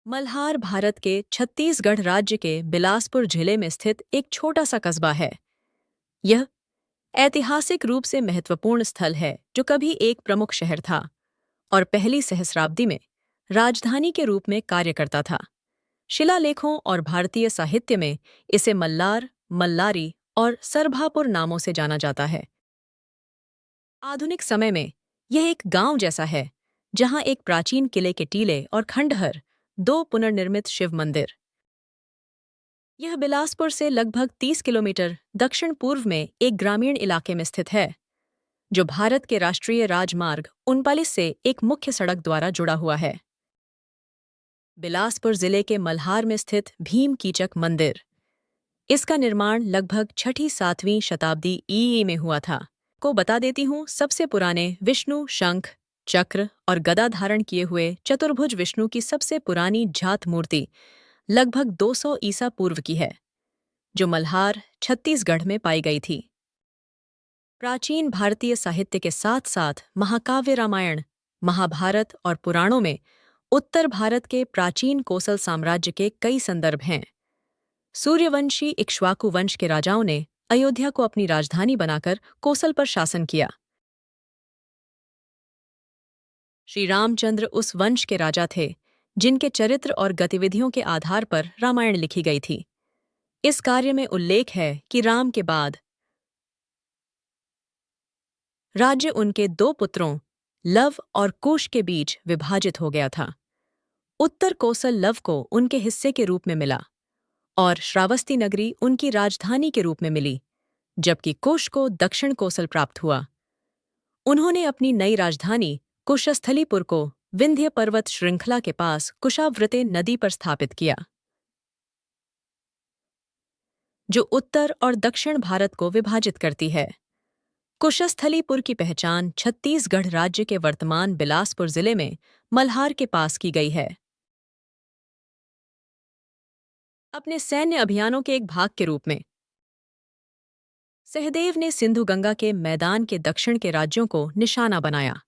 मल्हार भारत के छत्तीसगढ़ राज्य के बिलासपुर जिले में स्थित एक छोटा सा कस्बा है। यह ऐतिहासिक रूप से महत्वपूर्ण स्थल है जो कभी एक प्रमुख शहर था और पहली सहस्राब्दी में राजधानी के रूप में कार्य करता था। शिलालेखों और भारतीय साहित्य में इसे मल्लार, मल्लारी और सरभापुर नामों से जाना जाता है। आधुनिक समय में यह एक गांव जैसा है जहां एक प्राचीन किले के टीले और खंडहर, दो पुनर्निर्मित शिव मंदिर। यह बिलासपुर से लगभग 30 किलोमीटर दक्षिण पूर्व में एक ग्रामीण इलाके में स्थित है, जो भारत के राष्ट्रीय राजमार्ग 39 से एक मुख्य सड़क द्वारा जुड़ा हुआ है। बिलासपुर जिले के मल्हार में स्थित भीम कीचक मंदिर। इसका निर्माण लगभग 6ठी-7वीं शताब्दी ईई में हुआ था। को बता देती हूँ, सबसे पुराने विष्णु शंख, चक्र और गदा धारण किए हुए चतुर्भुज विष्णु की सबसे पुरानी जात मूर्ति लगभग 200 ईसा पूर्व की है, जो मल्हार, छत्तीसगढ़ में पाई गई थी। प्राचीन भारतीय साहित्य के साथ साथ महाकाव्य रामायण, महाभारत और पुराणों में उत्तर भारत के प्राचीन कोसल साम्राज्य के कई संदर्भ हैं। सूर्यवंशी इक्ष्वाकु वंश के राजाओं ने अयोध्या को अपनी राजधानी बनाकर कोसल पर शासन किया। श्री रामचंद्र उस वंश के राजा थे जिनके चरित्र और गतिविधियों के आधार पर रामायण लिखी गई थी। इस कार्य में उल्लेख है कि राम के बाद राज्य उनके दो पुत्रों लव और कुश के बीच विभाजित हो गया था। उत्तर कोसल लव को उनके हिस्से के रूप में मिला और श्रावस्ती नगरी उनकी राजधानी के रूप में मिली, जबकि कुश को दक्षिण कोसल प्राप्त हुआ। उन्होंने अपनी नई राजधानी कुशस्थलीपुर को विंध्य पर्वत श्रृंखला के पास कुशावृते नदी पर स्थापित किया, जो उत्तर और दक्षिण भारत को विभाजित करती है। कुशस्थलीपुर की पहचान छत्तीसगढ़ राज्य के वर्तमान बिलासपुर जिले में मल्हार के पास की गई है। अपने सैन्य अभियानों के एक भाग के रूप में सहदेव ने सिंधु गंगा के मैदान के दक्षिण के राज्यों को निशाना बनाया।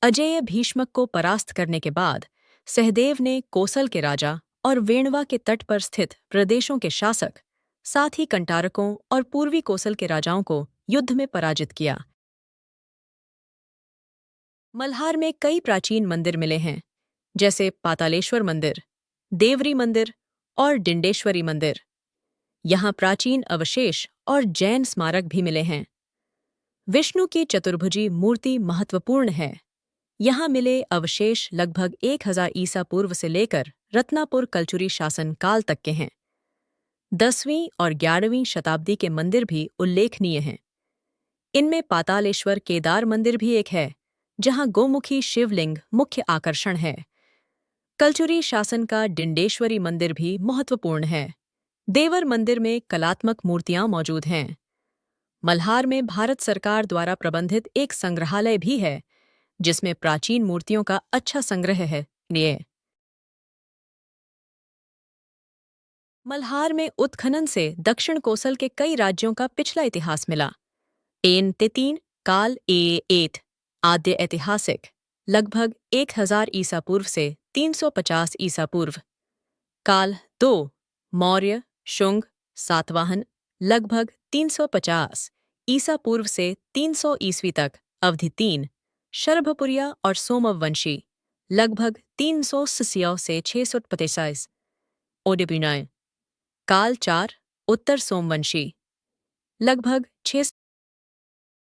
अजेय भीष्मक को परास्त करने के बाद सहदेव ने कोसल के राजा और वेणवा के तट पर स्थित प्रदेशों के शासक, साथ ही कंटारकों और पूर्वी कोसल के राजाओं को युद्ध में पराजित किया। मल्हार में कई प्राचीन मंदिर मिले हैं, जैसे पातालेश्वर मंदिर, देवरी मंदिर और डिंडेश्वरी मंदिर। यहाँ प्राचीन अवशेष और जैन स्मारक भी मिले हैं। विष्णु की चतुर्भुजी मूर्ति महत्वपूर्ण है। यहाँ मिले अवशेष लगभग 1000 ईसा पूर्व से लेकर रत्नापुर कलचुरी शासन काल तक के हैं। 10वीं और 11वीं शताब्दी के मंदिर भी उल्लेखनीय हैं। इनमें पातालेश्वर केदार मंदिर भी एक है, जहाँ गोमुखी शिवलिंग मुख्य आकर्षण है। कलचुरी शासन का डिंडेश्वरी मंदिर भी महत्वपूर्ण है। देवर मंदिर में कलात्मक मूर्तियां मौजूद हैं। मल्हार में भारत सरकार द्वारा प्रबंधित एक संग्रहालय भी है, जिसमें प्राचीन मूर्तियों का अच्छा संग्रह है। मल्हार में उत्खनन से दक्षिण कोसल के कई राज्यों का पिछला इतिहास मिला। एन तेतीन काल एट आद्य ऐतिहासिक लगभग 1000 ईसा पूर्व से 350 ईसा पूर्व। काल 2 मौर्य शुंग सातवाहन लगभग 350 ईसा पूर्व से 300 ईस्वी तक। अवधि 3 शरभपुरिया और सोमवंशी लगभग 300 से 645। ओडिबिनाय काल 4 उत्तर सोमवंशी लगभग 6